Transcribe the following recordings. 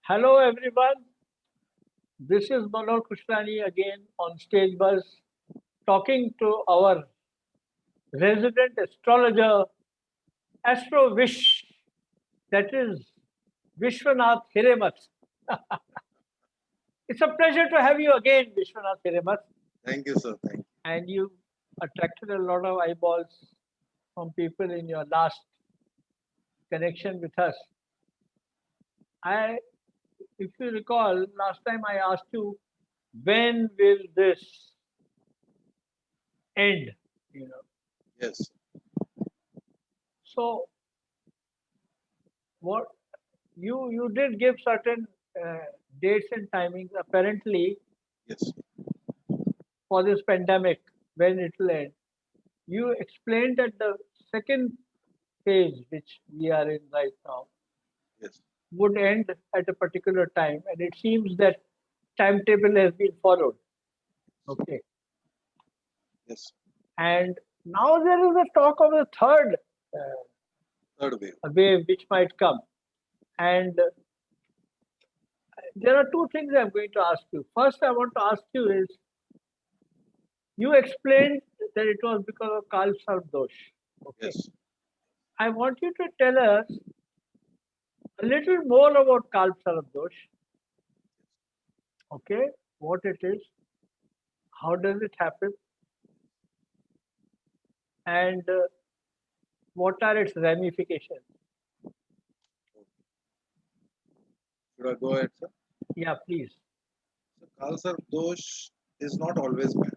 Hello everyone, this is Manoj Krishnani again on Stage Buzz talking to our resident astrologer, Astro Vish, that is Vishwanath Hiremat. It's a pleasure to have you again, Vishwanath Hiremat, Thank you, sir. Thank you. and you attracted a lot of eyeballs from people in your last connection with us. I, if you recall, last time I asked you, when will this end? You know, Yes, so what you did give certain dates and timings apparently yes, for this pandemic when it will end. You explained that the second phase which we are in right now yes, would end at a particular time, and it seems that timetable has been followed. Okay, yes. and now there is a talk of a third Third wave. wave which might come, and there are two things I'm going to ask you. First, I want to ask you is you explained that it was because of Kal Sardosh. Okay. Yes. I want you to tell us a little more about Kal Sardosh. Okay. What it is, how does it happen, and what are its ramifications? Should I go ahead, sir? Yeah, please. So, Khalsa dosh is not always bad.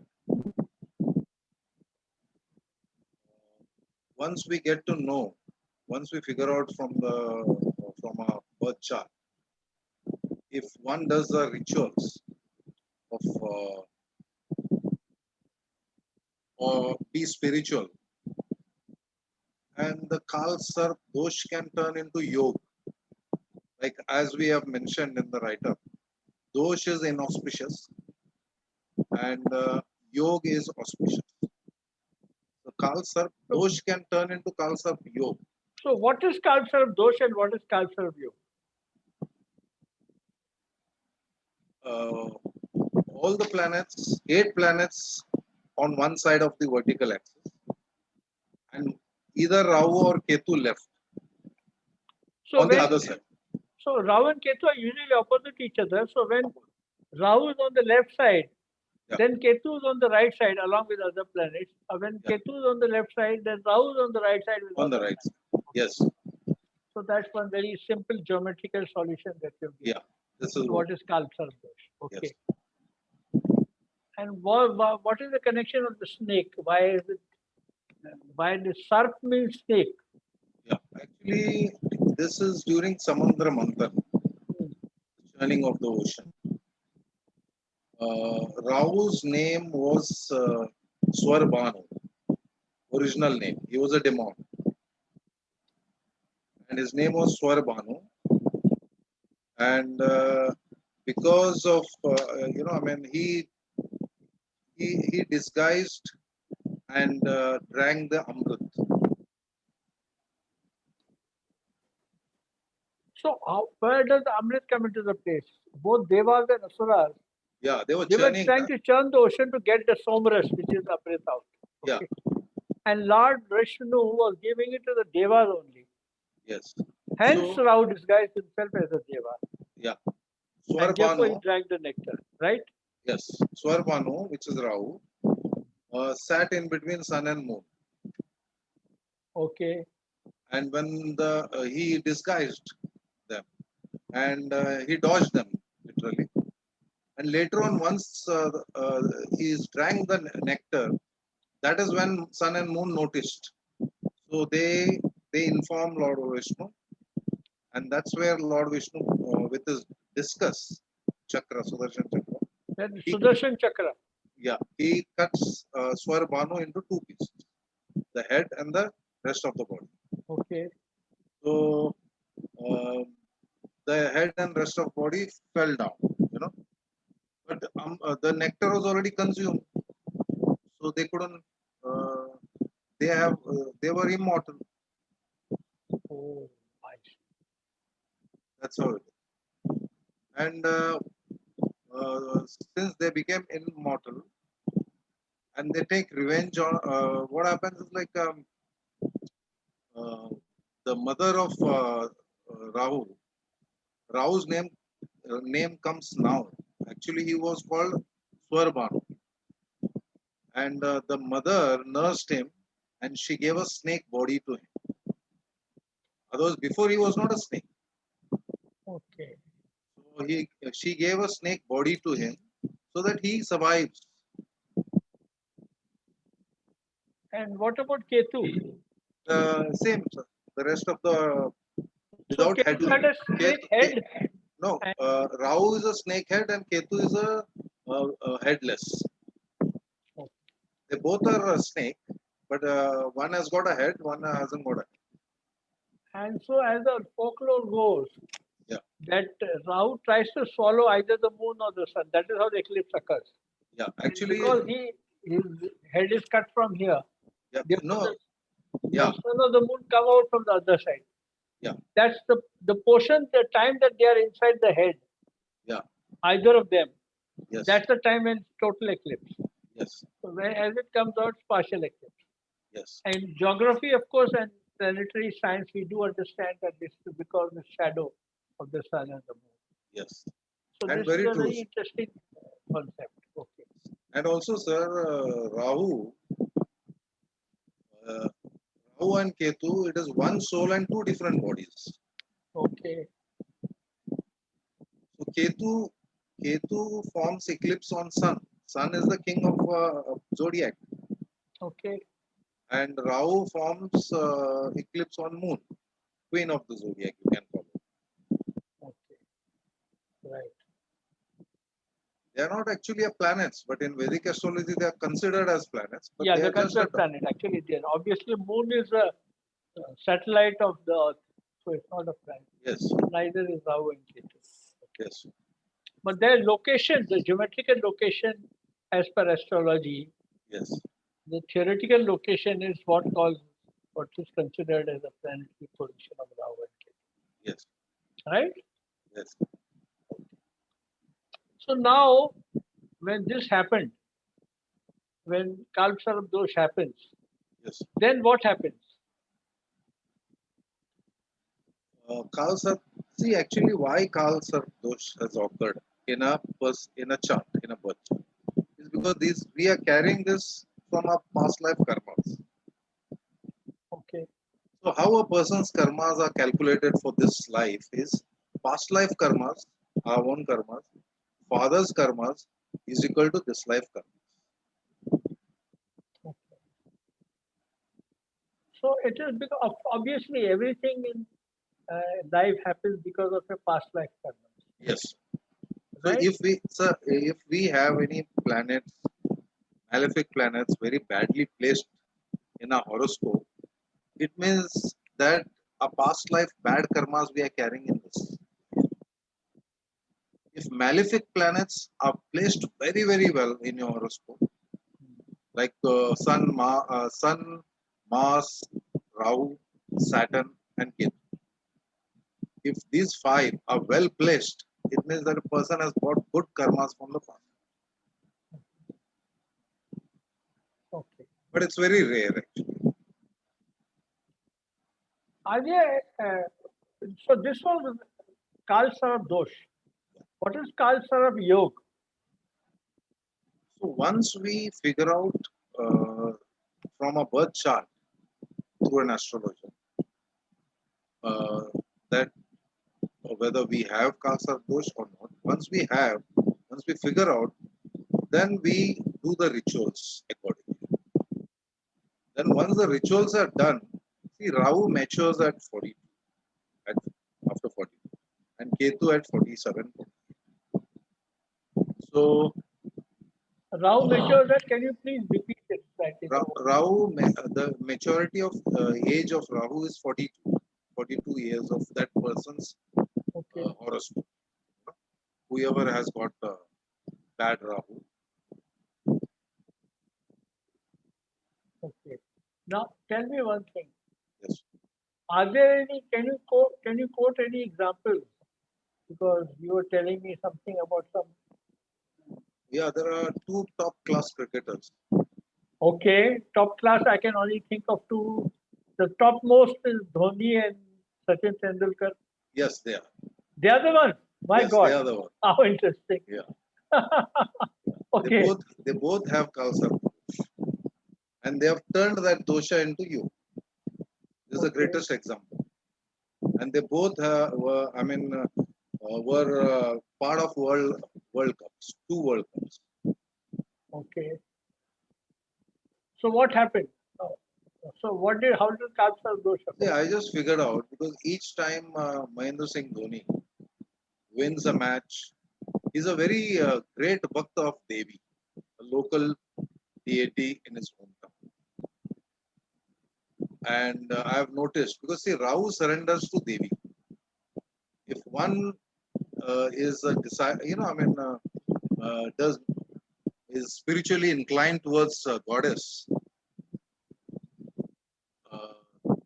Once we get to know, once we figure out from a birth chart, if one does the rituals of or be spiritual, and the Khalsa dosh can turn into yoga, like as we have mentioned in the write-up. Dosh is inauspicious, and yog is auspicious. So Kalsarp dosh can turn into Kalsarp yog. So, what is Kal Sardosh and what is Kal Sarvyo? Uh, all the planets, 8 planets on one side of the vertical axis, and either Rahu or Ketu left So, on the when other side. so Rahu and Ketu are usually opposite each other. So, when Rahu is on the left side, Yeah. then Ketu is on the right side along with other planets. When Yeah. Ketu is on the left side, then Rahu is on the right side with On the other right planets. side. Yes. So that's one very simple geometrical solution that you've given. Yeah. This is What is Kalpsardosh? Yes. Okay. And what is the connection of the snake? Why is it? Why the sarp means snake? Yeah. Actually, this is during Samudra Manthan, churning of the ocean. Rahu's name was Swarbhanu, original name. He was a demon, and his name was Swarbhanu. And because of I mean, he disguised and drank the Amrit. So where does the Amrit come into the place? Both Devas and Asuras, Yeah, they were they were churning. trying to churn the ocean to get the Somras, which is Amrit out. Yeah. Okay. And Lord Vishnu was giving it to the Devas only. Yes. Hence, So Rahu disguised himself as a Deva. yeah, And therefore, he Swarbhanu. drank the nectar, right? Yes, Swarbhanu, which is Rahu, sat in between sun and moon, Okay. and when he disguised them and he dodged them literally. And later on, once he drank the nectar, that is when sun and moon noticed. So they informed Lord Vishnu, and that's where Lord Vishnu, with his discus chakra, Sudarshan chakra, Then he, Sudarshan Chakra. he cuts Swarbhanu into 2 pieces, the head and the rest of the body. Okay. So uh, the head and rest of body fell down, but the nectar was already consumed, so they couldn't. Uh, they were immortal. Oh, I see. That's how it is. And since they became immortal and they take revenge on, what happens is like uh, the mother of Rahu, Rahu's name comes now. Actually, he was called Swarbanu, and the mother nursed him, and she gave a snake body to him. Otherwise, before he was not a snake. Okay. So she gave a snake body to him so that he survives. And what about Ketu? Same, sir. The rest of the So without head. Ketu had a snake head. No, And Rahu is a snake head and Ketu is a headless. They both are a snake, but one has got a head, one hasn't got a head. And so, as the folklore goes, Yeah. that Rahu tries to swallow either the moon or the sun. That is how the eclipse occurs. Yeah, And actually, because his head is cut from here, yeah, therefore no, the yeah, sun or the moon come out from the other side. yeah, That's the portion, the time that they are inside the head, yeah, either of them. yes, That's the time when total eclipse. yes, So as it comes out, it's partial eclipse. yes, And geography, of course, and planetary science, we do understand that this is because the shadow of the sun and the moon. yes. So And this is very a true. very interesting concept. Okay. And also, sir, uh, Rahu and Ketu, it is one soul and two different bodies. Okay. So Ketu forms eclipse on Sun. Sun is the king of zodiac, Okay. and Rahu forms eclipse on Moon, queen of the zodiac. You can call it. Okay. Right. They are not actually a planets, but in Vedic astrology they are considered as planets. But Yeah, they the are just a considered planet. Actually, there. Obviously, moon is a satellite of the Earth, so it's not a planet. yes, Neither is Rahu and Ketu. yes, But their location, the geometrical location, as per astrology, yes, the theoretical location is what is considered as a planetary position of Rahu and Ketu. yes, Right? yes. So now, when this happened, when Kalpasarab dosh happens, Yes. then what happens? See, actually, why Kal dosh has occurred in in a chart, in a birth chart, is because we are carrying this from our past life karmas. Okay. So, how a person's karmas are calculated for this life is past life karmas, our own karmas, father's karmas is equal to this life karma. So it is because obviously everything in life happens because of a past life karma, Yes. So, right? if we have any planets, malefic planets, very badly placed in our horoscope, it means that a past life bad karmas we are carrying in this. If malefic planets are placed very, very well in your horoscope, like Sun, Mars, Rahu, Saturn, and Ketu, if these five are well placed, it means that a person has got good karmas from the past. Okay. But it's very rare, actually. Are there, so this was Kal Sarab dosh. What is Kal Sarab yog? So once we figure out uh, from a birth chart through an astrologer uh, that whether we have Kalsar dosh or not, once we figure out, then we do the rituals accordingly. Then once the rituals are done, see Rahu matures at 40, at, after 40, and Ketu at 47. So Rahu matures that. Can you please repeat it slightly? The maturity of age of Rahu is 42, 42 years of that person's Okay. horoscope. Whoever has got bad Rahu. Okay. Now tell me one thing. Yes. Are there any? Can you quote any examples Because you were telling me something about some. Yeah, there are two top class cricketers. Okay, top class. I can only think of two. The topmost is Dhoni and Sachin Tendulkar. Yes, they are. They are the ones. My Yes, God, they are the one. how interesting. Yeah. Okay, They both have Khalsa and they have turned that dosha into you. This is the okay, greatest example. And they both were part of World Cups, two World Cups. okay. So what happened? How did Kalsar Dosha? Yeah, I just figured out because each time Mahendra Singh Dhoni wins a match, he's a very great Bhakta of Devi, a local deity in his hometown. And I have noticed because see, Rahu surrenders to Devi. If one is a does is spiritually inclined towards goddess, uh,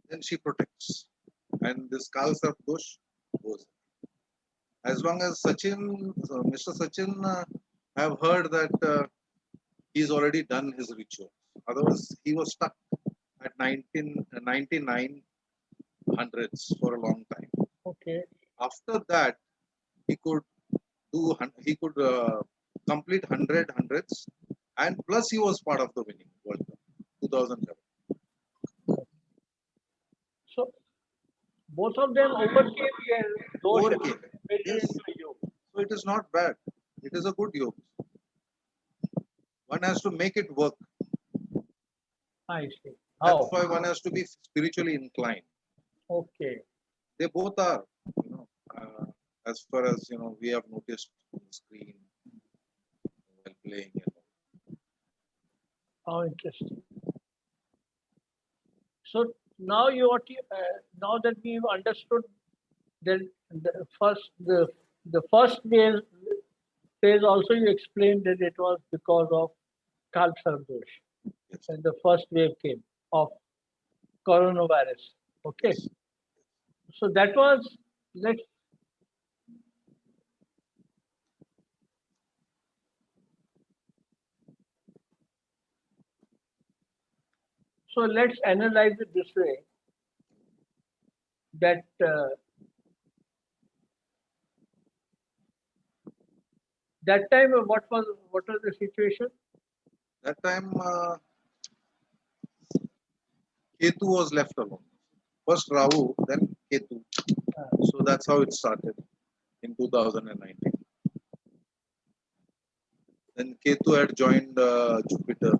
then she protects. And this Kalsa Dosh goes. As long as Mr. Sachin, have heard that he's already done his ritual. Otherwise, he was stuck at 99 hundreds for a long time. Okay, After that, he could he could complete 100 hundreds, and plus he was part of the winning World Cup 2011. so both of them overcame their dosha, Overcame. made it Yes. into you. So it is not bad. It is a good yoga. One has to make it work. I see. That's How? why one has to be spiritually inclined. Okay, They both are, as far as we have noticed on the screen while playing. how interesting. So now now that we've understood that the first phase also you explained that it was because of Kalsar Dosh Yes. and the first wave came of coronavirus. Okay, Yes. so that was let's let's analyze it this way that that time what was the situation? That time, Ketu was left alone. First Rahu, then Ketu. So that's how it started in 2019. Then Ketu had joined Jupiter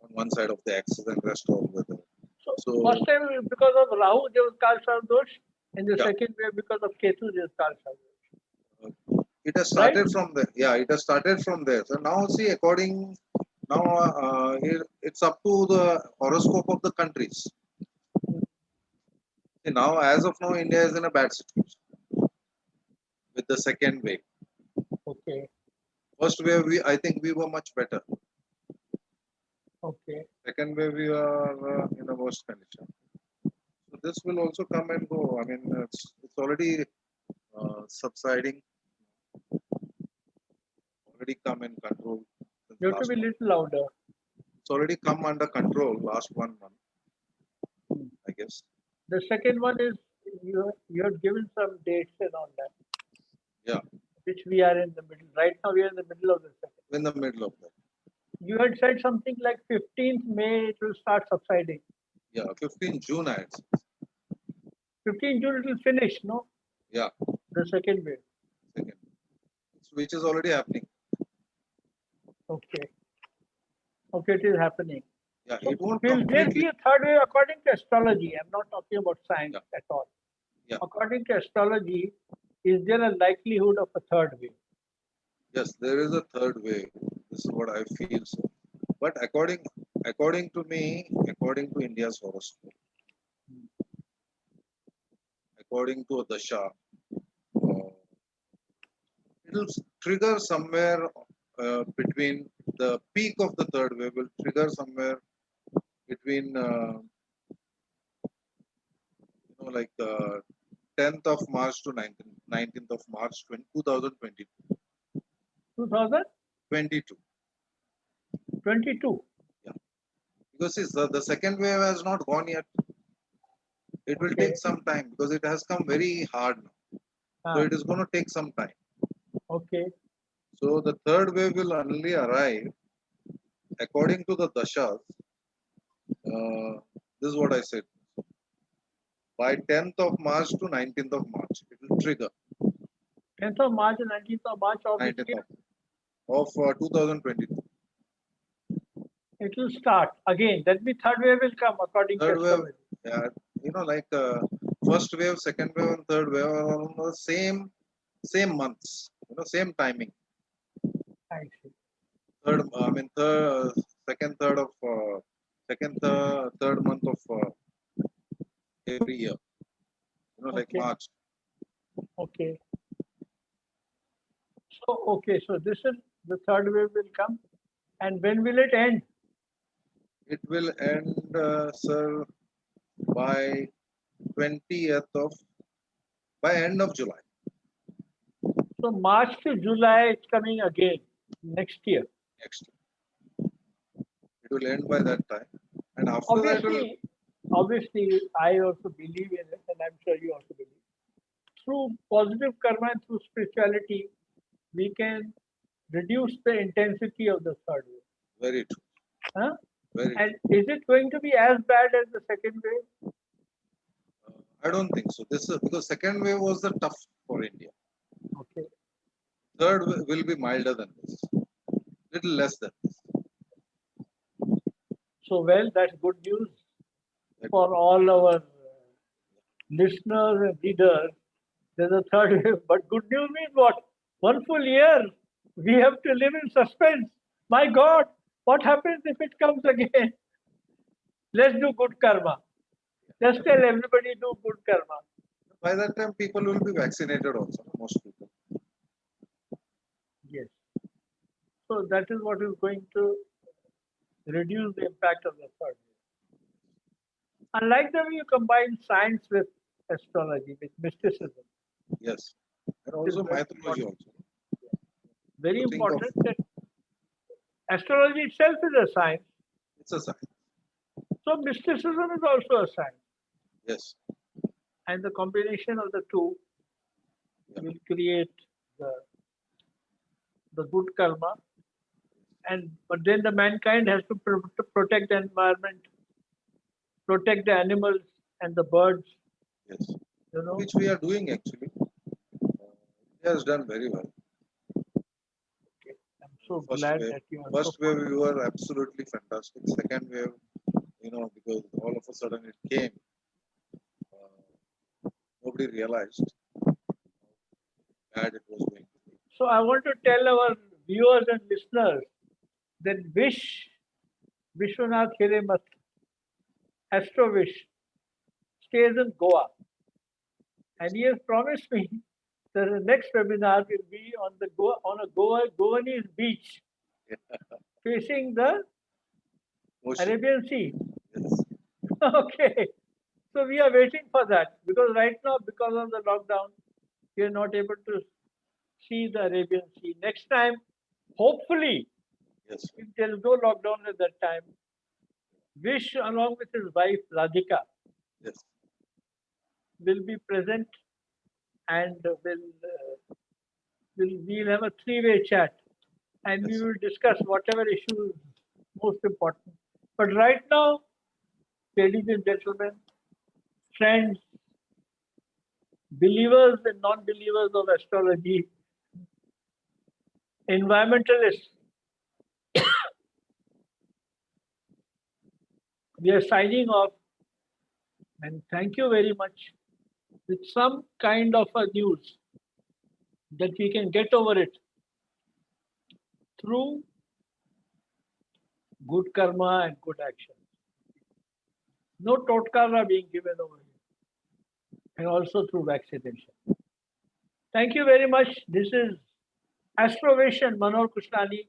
on one side of the axis and rest all weather. So So first time because of Rahu there was Kalsar Dosh, and the yeah, second wave because of Ketu there was Kalsar Dosh. it has Right? started from there. Yeah, it has started from there. So now see, it's up to the horoscope of the countries. See, now, as of now, India is in a bad situation with the second wave. Okay, First wave, I think we were much better. okay. Second wave, we are in a worse condition. So this will also come and go. I mean, it's already subsiding, already come in control. Since You have to last be a month. little louder. It's already come under control last 1 month, I guess. The second one is you have given some dates and all that, Yeah, which we are in the middle. Right now we are in the middle of the second. in the middle of that. You had said something like 15th May it will start subsiding. Yeah, 15 June, I had said. 15th June it will finish, no? Yeah, The second wave. second, which is already happening. Okay. Okay, it is happening. Yeah, So it won't will there completely. be a third wave according to astrology? I'm not talking about science Yeah. at all. Yeah. According to astrology, is there a likelihood of a third wave? Yes, there is a third wave. This is what I feel so. But according to me, according to India's horoscope, according to a dasha, it will trigger somewhere between the peak of the third wave will trigger somewhere between like 10th of March to 19th of March 2022. 2022. 22. Because the second wave has not gone yet. It will Okay. take some time because it has come very hard now. So Ah, it is going to take some time. okay. So the third wave will only arrive according to the dashas. This is what I said. By 10th of March to 19th of March, it will trigger. 10th of March and 19th of March of this 19th year, of 2022. it will start again. That means third wave will come according Third to wave, astrology. yeah, like first wave, second wave, and third wave are all the same months. Same timing. I see. Second, third month of every year. Like Okay. March. Okay. So this is the third wave will come. And when will it end? It will end, sir, by 20th of by end of July. So March to July, it's coming again next year. Next year. It will end by that time, and after that, it will, Obviously, I also believe in it, and I'm sure you also believe. Through positive karma and through spirituality, we can reduce the intensity of the third wave. very true. Huh? Very And is it going to be as bad as the second wave? true. I don't think so. This is because second wave was the tough for India. Okay. Third will be milder than this, little less than this. So, well, that's good news for all our listeners and readers. There's a third wave. But good news means what? 1 full year. We have to live in suspense. My God, what happens if it comes again? Let's do good karma. Let's tell everybody do good karma. By that time, people will be vaccinated also. Most people. Yes. So that is what is going to reduce the impact of the third wave. Unlike the way you combine science with astrology, with mysticism. Yes, and also very mythology also. Very To think of- important that astrology itself is a science. It's a science. So mysticism is also a science. Yes. And the combination of the two will create the good karma. But then the mankind has to protect the environment, protect the animals and the birds. Yes. You know, Which we are doing actually. India has done very well. I'm so First glad wave, that you are first so wave we were absolutely fantastic. Second wave, because all of a sudden it came, nobody realized how bad it was going to be. So I want to tell our viewers and listeners that Vishwanath Hiremat, Astro Vish, stays in Goa. And he has promised me that the next webinar will be on a Goanese beach facing the Ocean. Arabian Sea. Yes. Okay. So we are waiting for that because right now, because of the lockdown, we are not able to see the Arabian Sea. Next time, hopefully, Yes. if there is no lockdown at that time, Vish along with his wife Radhika Yes. will be present and we'll have a three-way chat and we Yes. will discuss whatever issue is most important. But right now, ladies and gentlemen, friends, believers and non-believers of astrology, environmentalists, we are signing off and thank you very much with some kind of a news that we can get over it through good karma and good action. No totkas are being given over here and also through vaccination. Thank you very much. This is Astrovation Manor Kushnani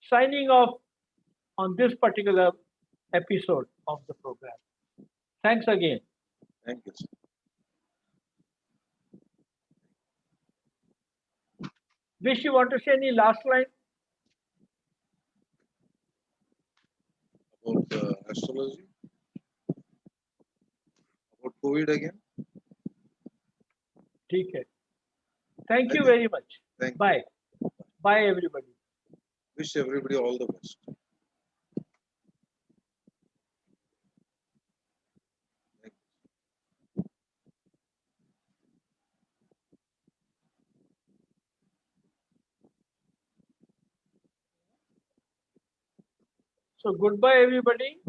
signing off on this particular episode of the program. Thanks again. Thank you, sir. Vish, you want to say any last line? About astrology, about COVID again. ठीक है. Thank I you think- very much. Thank you. Bye. Bye, everybody. Wish everybody all the best. Thank you. So goodbye, everybody.